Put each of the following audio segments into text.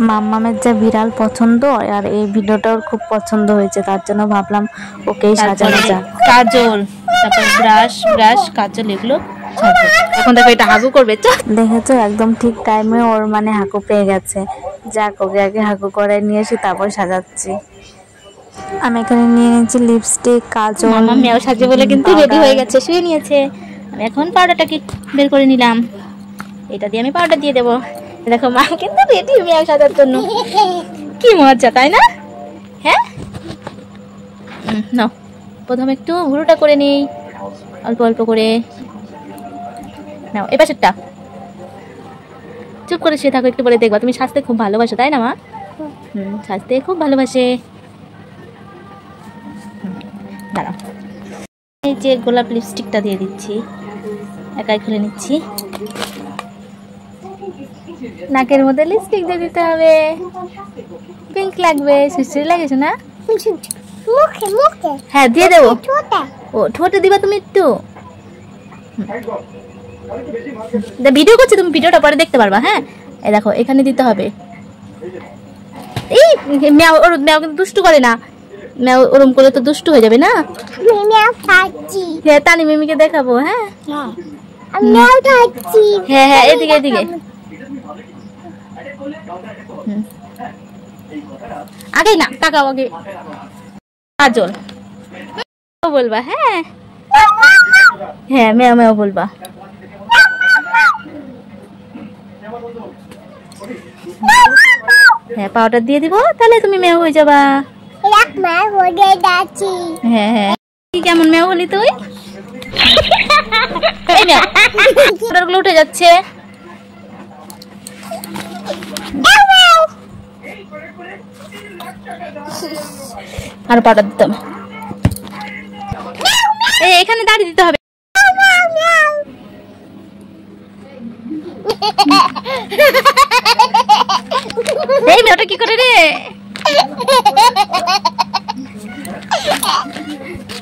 মাম্মামের যা বিড়াল পছন্দ, আর এই ভিডিওটাও খুব পছন্দ হয়েছে, তার জন্য ভাবলাম ওকেই সাজানো যাক। কাজল, তারপর ব্রাশ কাজল, এগুলো এখন দেখো এটা হাগু করবে। দেখেছো একদম ঠিক টাইমে ওর মানে হাগু পেয়ে গেছে। যাক, ওকে আগে হাগু করে নিয়ে এসে তারপর সাজাচ্ছি। আমি এখানে নিয়ে নিয়েছি লিপস্টিক, কাজল। মাম্মা মেও সাজে বলে কিন্তু রেডি হয়ে গেছে, শুয়ে নিয়েছে। আমি এখন পাউডারটাকে বের করে নিলাম, এটা দিয়ে আমি পাউডার দিয়ে দেবো। দেখো মা কিন্তু রেডি মেও সাজার জন্য। কি মজা, তাই না? হ্যাঁ, নাও প্রথমে একটু ভুরুটা করে নিই, অল্প অল্প করে নাও। এ পাশেরটা চুপ করে শুয়ে থাকো, একটু পরে দেখবা। তুমি সাজতে খুব ভালোবাসো, তাই না মা? সাজতে খুব ভালোবাসে। দাঁড়াও, এই যে গোলাপ লিপস্টিকটা দিয়ে দিচ্ছি, একাই খুলে নিচ্ছি। নাকের মধ্যে লিপস্টিক দিয়ে দিতে হবে, পিঙ্ক লাগবে, সুশ্রী লাগেছে না? হ্যাঁ দিয়ে দেবো। ও ঠোঁটে দিবা তুমি একটু। ভিডিও করছি, তুমি ভিডিওটা পরে দেখতে পারবা। হ্যাঁ, এই দেখো এখানে দিতে হবে। এই ম্যাও, ওর ম্যাও কিন্তু দুষ্টু করে না, ম্যাও ওরম করলে তো দুষ্টু হয়ে যাবে না। হ্যাঁ, তানি মিমিকে দেখাবো। হ্যাঁ হ্যাঁ হ্যাঁ, এদিকে এদিকে। আগে না তাকাও, আগে কাজল বলবা। হ্যাঁ হ্যাঁ, ম্যাও ম্যাও বলবা। হ্যাঁ, পাউডার দিয়ে দিব, তাহলে তুমি ম্যাও হয়ে যাবা। হ্যাঁ হ্যাঁ, কেমন ম্যাও হলি তুই? পাউডারগুলো উঠে যাচ্ছে। আর পাউডার দিতে হবে, এখানে দাঁড়িয়ে দিতে হবে। এই মেয়েটা কি করে রে?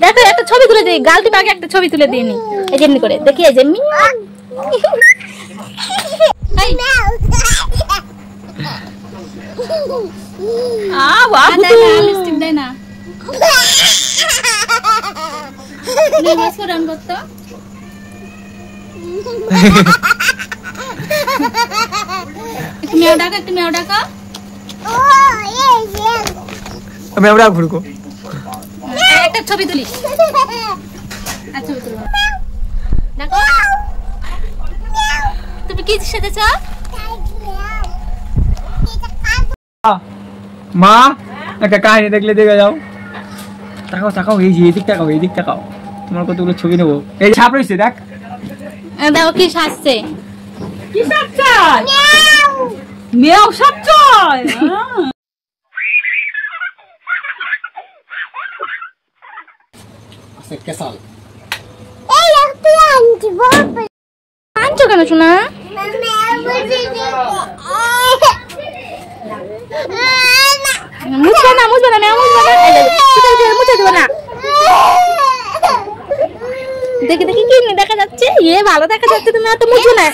দেখো একটা ছবি তুলে দিই, গালটি পাকে একটা ছবি তুলে দিই নি, এই যেমনি করে দেখি। এই যে লিপস্টিক দেয় না, মেও ডাকা, একটু মেও ডাকা। একটা ছবি তুলি, ছবি তুলি। দেখো তুমি কি সেজেছ? মা একটা কাহিনী দেখলে দেখে যাও। তাকাও তাকাও, এই যে এদিক তাকাও, এই দিক তাকাও, তোমার কতগুলো ছবি নেবো। এই ছাপ রয়েছে, দেখ দেখো কি সাজছে। কি সাজছে? মেও সাজছে। আনছো কেন শোনা? মুছবে না, মুছবে না, মেও মুছবে না, মুছে দেবো না। দেখি দেখি কি দেখা যাচ্ছে, ভালো দেখা যাচ্ছে, তুমি অত মুছবে না।